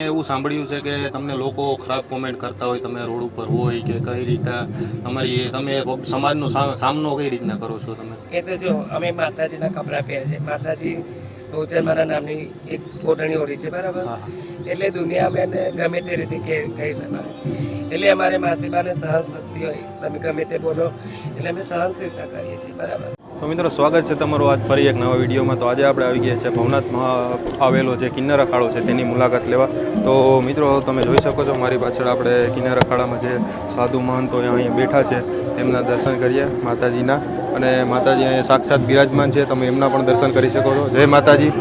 એવું સાંભળ્યું છે કે તમને લોકો ખરાબ કોમેન્ટ કરતા હોય, તમે રોડ ઉપર હોય કે કઈ રીતે તમે સમાજનો સામનો કઈ રીતના કરો છો તમે? એ તો જો અમે માતાજીના કપડાં પહેરે છે, માતાજી બહુચર મારા નામની એક કોટણી ઓળી છે, બરાબર? એટલે દુનિયા અમે ગમે તે રીતે કહી શકાય. એટલે અમારે માસીબાને સહન શક્તિ હોય, તમે ગમે તે બોલો એટલે અમે સહનશીલતા કરીએ છીએ, બરાબર? તો મિત્રો, સ્વાગત છે તમારું આજ ફરી એક નવા વિડીયોમાં. તો આજે આપણે આવી ગયા છે ભવનાથમાં આવેલો જે કિન્નર અખાડો છે તેની મુલાકાત લેવા. તો મિત્રો, તમે જોઈ શકો છો મારી પાછળ આપણે કિન્નર અખાડામાં જે સાધુ મહંતો અહીંયા બેઠા છે તેમના દર્શન કરીએ માતાજીના. અને માતાજી અહીંયા સાક્ષાત બિરાજમાન છે, તમે એમના પણ દર્શન કરી શકો છો. જય માતાજી,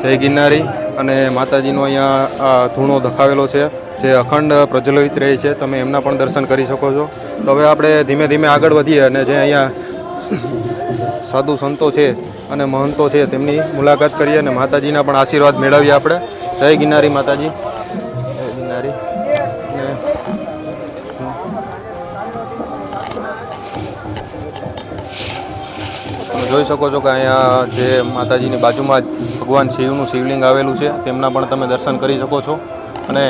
જય ગિરનારી. અને માતાજીનો અહીંયા ધૂણો દખાવેલો છે જે અખંડ પ્રજ્વલિત રહે છે, તમે એમના પણ દર્શન કરી શકો છો. તો હવે આપણે ધીમે ધીમે આગળ વધીએ અને જે અહીંયા સાધુ સંતો છે અને મહંતો છે તેમની મુલાકાત કરીએ અને માતાજીના પણ આશીર્વાદ મેળવીએ આપણે. જય ગિરનારી માતાજી, જય ગિરનારી. તમે જોઈ શકો છો કે અહીંયા જે માતાજીની બાજુમાં જ ભગવાન શિવનું શિવલિંગ આવેલું છે તેમના પણ તમે દર્શન કરી શકો છો. અને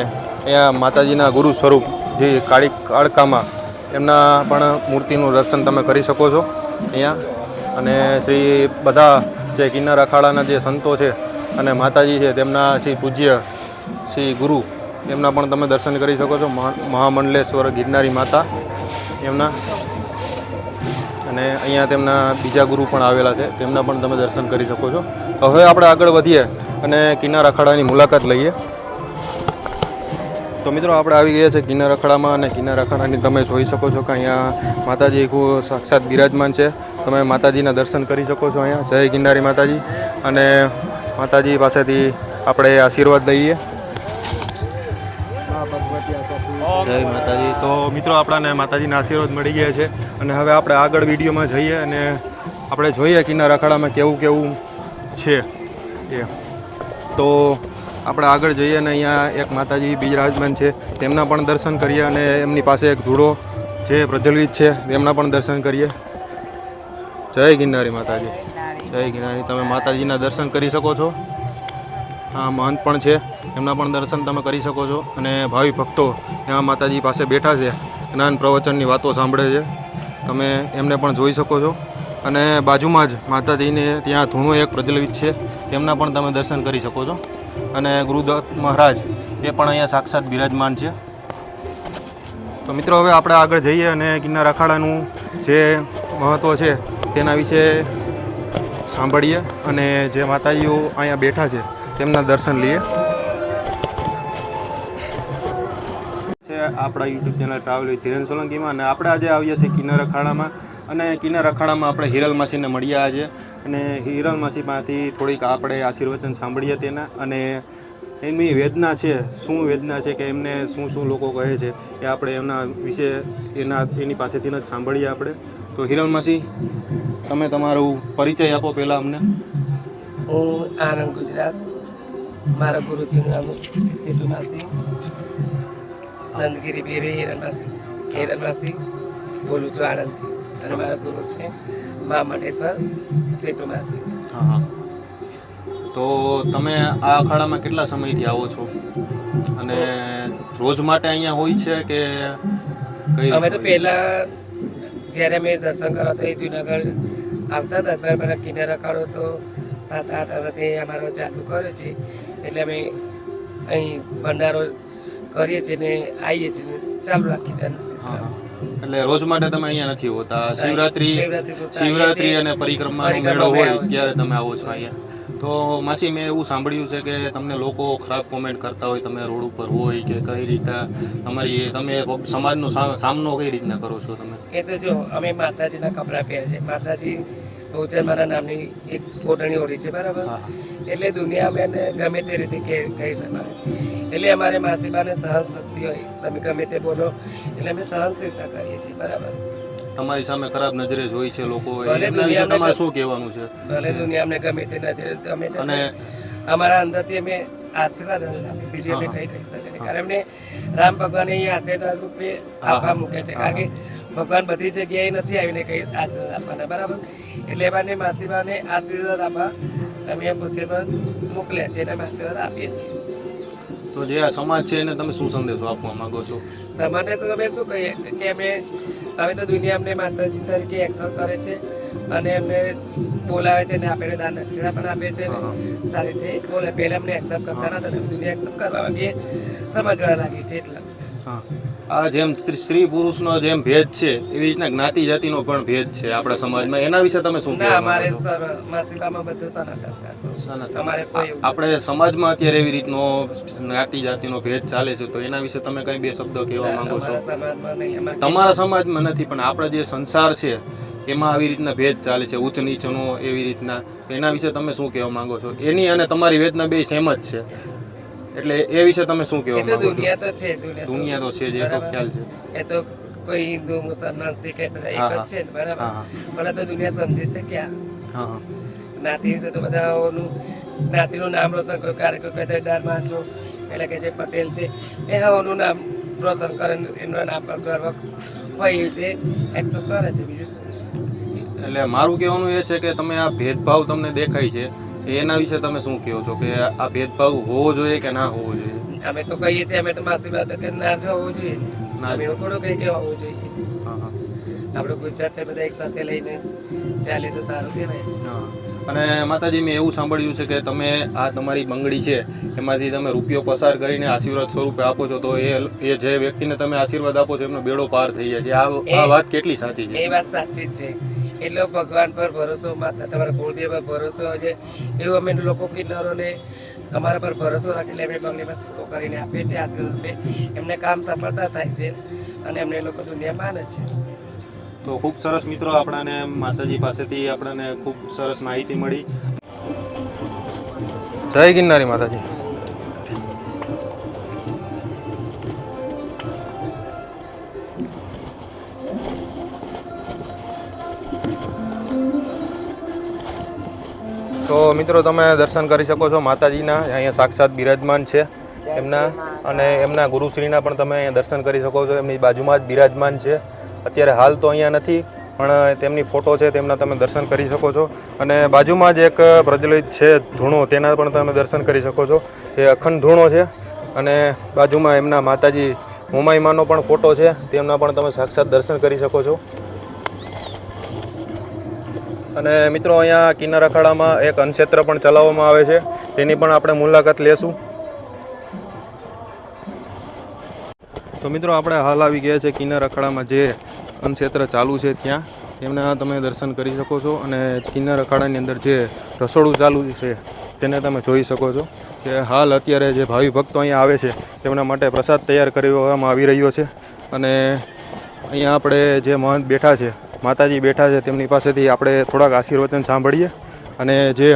અહીંયા માતાજીના ગુરુ સ્વરૂપ જે કાળકામાં એમના પણ મૂર્તિનું દર્શન તમે કરી શકો છો અહીંયા. અને શ્રી બધા જે કિન્નર અખાડાના જે સંતો છે અને માતાજી છે તેમના શ્રી પૂજ્ય શ્રી ગુરુ એમના પણ તમે દર્શન કરી શકો છો. મહામંડલેશ્વર ગિરનારી માતા એમના, અને અહીંયા તેમના બીજા ગુરુ પણ આવેલા છે, તેમના પણ તમે દર્શન કરી શકો છો. તો હવે આપણે આગળ વધીએ અને કિન્નર અખાડાની મુલાકાત લઈએ. તો મિત્રો, આપણે આવી ગયા છે કિન્નર અખાડામાં અને કિન્નર અખાડાની તમે જોઈ શકો છો કે અહીંયા માતાજી સાક્ષાત બિરાજમાન છે, તમે માતાજીના દર્શન કરી શકો છો અહીંયા. જય ગિરનારી માતાજી. અને માતાજી પાસેથી આપણે આશીર્વાદ લઈએ. જય માતાજી. તો મિત્રો, આપણાને માતાજીના આશીર્વાદ મળી ગયા છે અને હવે આપણે આગળ વિડીયોમાં જઈએ અને આપણે જોઈએ કિન્નર અખાડામાં કેવું કેવું છે એ. તો આપણે આગળ જઈએ અને અહીંયા એક માતાજી બિરાજમાન છે તેમના પણ દર્શન કરીએ અને એમની પાસે એક ધૂળો જે પ્રજ્વલિત છે તેમના પણ દર્શન કરીએ. જય ગિરનારી માતાજી, જય ગિરનારી. તમે માતાજીના દર્શન કરી શકો છો. આ મહંત પણ છે, એમના પણ દર્શન તમે કરી શકો છો. અને ભાવિ ભક્તો ત્યાં માતાજી પાસે બેઠા છે, જ્ઞાન પ્રવચનની વાતો સાંભળે છે, તમે એમને પણ જોઈ શકો છો. અને બાજુમાં જ માતાજીને ત્યાં ધૂણો એક પ્રજ્વલિત છે, તેમના પણ તમે દર્શન કરી શકો છો. અને ગુરુદત્ત મહારાજ એ પણ અહીંયા સાક્ષાત બિરાજમાન છે. તો મિત્રો, હવે આપણે આગળ જઈએ અને કિન્નર અખાડાનું જે મહત્ત્વ છે તેના વિશે સાંભળીએ અને જે માતાજીઓ અહીંયા બેઠા છે તેમના દર્શન લઈએ. આપણા YouTube channel travel with Dhiren સોલંકીમાં, અને આપણે આજે આવીએ છીએ કિન્નર અખાડામાં. અને કિન્નર અખાડામાં આપણે હિરલ માસીને મળ્યા આજે, અને હિરલ માસી પાસેથી થોડીક આપણે આશીર્વચન સાંભળીએ તેના, અને એમની વેદના છે, શું વેદના છે કે એમને શું શું લોકો કહે છે એ આપણે એમના વિશે એની પાસેથી જ સાંભળીએ આપણે. તો હિરલ માસી, તમે તમારું પરિચય આપો પહેલાં અમને. હું આનંદ, ગુજરાત. મારા ગુરુજીનું નામ સીતુ માસી, નંદગીરી બેરી હિરણમાસી બોલું છું આણંદથી. અને મારા ગુરુ છે મહામંડલેશ્વર સીતુ માસી. હા. તો તમે આ અખાડામાં કેટલા સમયથી આવો છો અને રોજ માટે અહીંયા હોય છે કે કઈ? અમે તો પહેલાં જ્યારે અમે દર્શન કરવા તો એ જુનાગઢ આવતા હતા, પણ કિન્નર અખાડો તો 7-8 વર્ષથી અમારો ચાલુ કર્યો છે, એટલે અમે અહીં ભંડારો કરીએ છીએ ને આવીએ છીએ ને ચાલુ રાખીએ છીએ. એટલે રોજ માટે તમે અહીંયા નથી હોતા? શિવરાત્રી અને પરિક્રમાનો મેળો હોય ત્યારે તમે આવો છો અહીંયા? તો માસી, મેં એવું સાંભળ્યું છે કે તમને લોકો ખરાબ કોમેન્ટ કરતા હોય, તમે રોડ ઉપર હોય કે કઈ રીતે તમે સમાજનો સામનો કઈ રીતના કરો છો તમે? એ તો જો અમે માતાજીના કપડાં પહેરે છે, માતાજી બહુચર મારા નામની એક કોટણી ઓળી છે, બરાબર? એટલે દુનિયા અમે ગમે તે રીતે કહી શકાય. એટલે અમારે માસીબાને સહન શક્તિ હોય, તમે ગમે તે બોલો એટલે અમે સહનશીલતા કરીએ છીએ, બરાબર? તમારી સામે ખરાબ નજરે જોઈ છે લોકો, તમારે શું કહેવાનું છે? ભલે દુનિયા અમને ગમે તે નજરે, અને અમારા અંદરથી અમે આશીર્વાદ આપે, બીજું અમે કઈ કહી શકીએ. કારણ એમને રામ ભગવાને અહીંયા આશીર્વાદ રૂપે આપવા મૂકે છે, કારણ કે ભગવાન બધી જગ્યાએ નથી આવીને કઈ આશીર્વાદ આપવાના, બરાબર? એટલે એમને માસીબાને આશીર્વાદ આપવા અમે પૃથ્વી પર મોકલ્યા છે, એટલે અમે આશીર્વાદ આપીએ છીએ. તો જે આ સમાજ છે એને તમે શું સંદેશો આપવા માંગો છો? સમાજને તો તમે શું કહીએ કે અમે તો દુનિયા અમને માતાજી તરીકે એક્સેપ્ટ કરે છે અને એમને બોલાવે છે ને આપણે દાન દક્ષિણા પણ આપે છે ને સારી રીતે બોલે. પહેલા અમને એક્સેપ્ટ કરતા નતા, અમે દુનિયા એક્સેપ્ટ કરવા માંગીએ, સમજવા લાગી છે એટલે. હા, આ જેમ સ્ત્રી પુરુષનો જેમ ભેદ છે એવી રીતના જ્ઞાતિ જાતિનો પણ ભેદ છે આપણા સમાજમાં, એના વિશે તમે શું ના, કહેવા અમારે માંગો છો? માસીબામાં બધું સનાતન અમારે કોઈ એવું આપણે સમાજમાં અત્યારે એવી રીતનો જ્ઞાતિ જાતિનો ભેદ ચાલે છે, તો એના વિશે તમે કઈ બે શબ્દ કહેવા માંગો છો? અમારા સમાજમાં નહીં. અમારે તમારા સમાજમાં નથી, પણ આપણે જે સંસાર છે એમાં આવી રીતના ભેદ ચાલે છે, ઉચ્ચ નીચનો એવી રીતના, એના વિશે તમે શું કહેવા માંગો છો? એની અને તમારી વેદના બે સેમ જ છે, એટલે એ વિશે તમે શું કહેવા એ તો માંગો છો? દુનિયા તો છે, દુનિયા તો છે જ, એ તો ખ્યાલ છે. એ તો કોઈ હિન્દુ મુસલમાન શીખ એ બધા એક જ છે ને, બરાબર. હા. પણ તો દુનિયા સમજે છે કે હા હા જ્ઞાતિ વિશે તો બધાનું જ્ઞાતિનું નામ રોશન કર્યું. કારણ કે કોઈ ડારમાં છો એટલે કે જે પટેલ છે એ હવાનું નામ રોશન કરે, એમના નામ પર ગર્વ હોય એ રીતે એક્સેપ્ટ કરે છે. બીજું શું? એટલે મારું કહેવાનું એ છે કે તમે આ ભેદભાવ તમને દેખાય છે એના વિશે તમે શું કહો છો, કે આ ભેદભાવ હોવો જોઈએ કે ના હોવો જોઈએ? અમે તો કહીએ છીએ, અમે તો માસી વાત કે ના જ હોવું જોઈએ, ના. અમે એવું થોડું કઈ કે હોવું જોઈએ. હા હા આપણે ગુજરાત છે બધા એક સાથે લઈને ચાલે તો સારું કહેવાય. હા. અને માતાજી, મેં એવું સાંભળ્યું છે કે તમે આ તમારી બંગડી છે એમાંથી તમે રૂપિયો પસાર કરીને આશીર્વાદ સ્વરૂપે આપો છો, તો એ જે વ્યક્તિને તમે આશીર્વાદ આપો છો એમનો બેડો પાર થઈ જાય છે. આ વાત કેટલી સાચી છે? એ વાત સાચી જ છે. એટલે ભગવાન પર ભરોસો, માતા તમારા કુળદેવ પર ભરોસો હોય છે, એવું અમે લોકો કિન્નરોને અમારા પર ભરોસો રાખીને અમે બંગડીમાં સિક્કો કરીને આપીએ છીએ આશીર્વાદ રૂપે. એમને કામ સફળતા થાય છે અને એમને લોકો દુનિયા માને છે. તો ખૂબ સરસ મિત્રો, આપણાને માતાજી પાસેથી આપણને ખૂબ સરસ માહિતી મળી. જય ગિરનારી માતાજી. તો મિત્રો, તમે દર્શન કરી શકો છો માતાજીના, અહીંયા સાક્ષાત બિરાજમાન છે એમના, અને એમના ગુરુશ્રીના પણ તમે અહીંયા દર્શન કરી શકો છો. એમની બાજુમાં જ બિરાજમાન છે. અત્યારે હાલ તો અહીંયા નથી, પણ તેમની ફોટો છે તેમના તમે દર્શન કરી શકો છો. અને બાજુમાં જ એક પ્રજ્વલિત છે ધૂણો, તેના પણ તમે દર્શન કરી શકો છો, જે અખંડ ધૂણો છે. અને બાજુમાં એમના માતાજી મોમાઈમાનો પણ ફોટો છે, તેમના પણ તમે સાક્ષાત દર્શન કરી શકો છો. અને મિત્રો, અહીંયા કિન્નર અખાડામાં એક અન્નક્ષેત્ર પણ ચલાવવામાં આવે છે, તેની પણ આપણે મુલાકાત લેશું. તો મિત્રો, આપણે હાલ આવી ગયા છે કિન્નર અખાડામાં, જે અન્નક્ષેત્ર ચાલુ છે ત્યાં, તેમના તમે દર્શન કરી શકો છો. અને કિન્નર અખાડાની અંદર જે રસોડું ચાલુ છે તેને તમે જોઈ શકો છો, કે હાલ અત્યારે જે ભાવિ ભક્તો અહીંયા આવે છે તેમના માટે પ્રસાદ તૈયાર કરવામાં આવી રહ્યો છે. અને અહીંયા આપણે જે મહંત બેઠા છે, માતાજી બેઠા છે, તેમની પાસેથી આપણે થોડાક આશીર્વચન સાંભળીએ. અને જે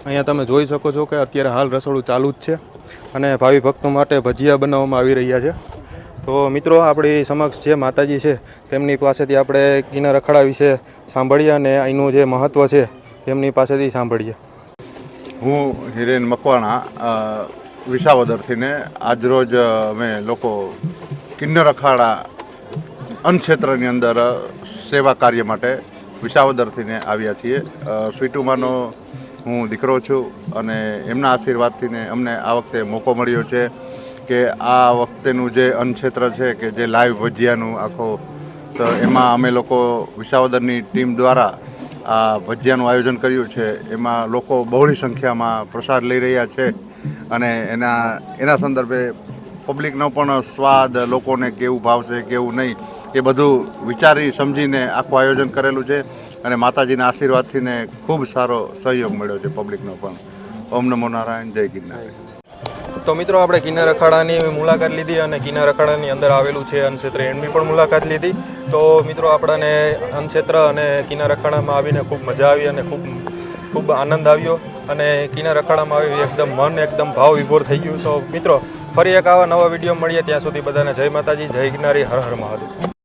અહીંયા તમે જોઈ શકો છો કે અત્યારે હાલ રસોડું ચાલુ જ છે અને ભાવિ ભક્તો માટે ભજીયા બનાવવામાં આવી રહ્યા છે. તો મિત્રો, આપણી સમક્ષ જે માતાજી છે તેમની પાસેથી આપણે કિન્નર અખાડા વિશે સાંભળીએ અને અહીંનું જે મહત્ત્વ છે તેમની પાસેથી સાંભળીએ. હું હિરેન મકવાણા, વિસાવદરથી ને આજરોજ અમે લોકો કિન્નર અખાડા અન્નક્ષેત્રની અંદર સેવા કાર્ય માટે વિસાવદરથીને આવ્યા છીએ. સ્વીટુમાનો હું દીકરો છું અને એમના આશીર્વાદથીને અમને આ વખતે મોકો મળ્યો છે કે આ વખતેનું જે અન્નક્ષેત્ર છે કે જે લાઈવ ભજીયાનું આખો, તો એમાં અમે લોકો વિસાવદરની ટીમ દ્વારા આ ભજીયાનું આયોજન કર્યું છે. એમાં લોકો બહોળી સંખ્યામાં પ્રસાદ લઈ રહ્યા છે અને એના સંદર્ભે પબ્લિકનો પણ સ્વાદ, લોકોને કેવું ભાવશે કેવું નહીં, એ બધું વિચારી સમજીને આખું આયોજન કરેલું છે. અને માતાજીના આશીર્વાદથીને ખૂબ સારો સહયોગ મળ્યો છે પબ્લિકનો પણ. ઓમ નમો નારાયણ, જય ગિરનાર. તો મિત્રો, આપણે કિન્નર અખાડાની મુલાકાત લીધી અને કિન્નર અખાડાની અંદર આવેલું છે અન્નક્ષેત્ર, એની પણ મુલાકાત લીધી. તો મિત્રો, આપણને અન્નક્ષેત્ર અને કિન્નર અખાડામાં આવીને ખૂબ મજા આવી અને ખૂબ આનંદ આવ્યો. અને કિન્નર અખાડામાં આવી એકદમ મન એકદમ ભાવ વિભોર થઈ ગયું. તો મિત્રો, ફરી એક આવા નવા વિડીયો મળીએ, ત્યાં સુધી બધાને જય માતાજી, જય ગિરનારી, હર હર મહાદેવ.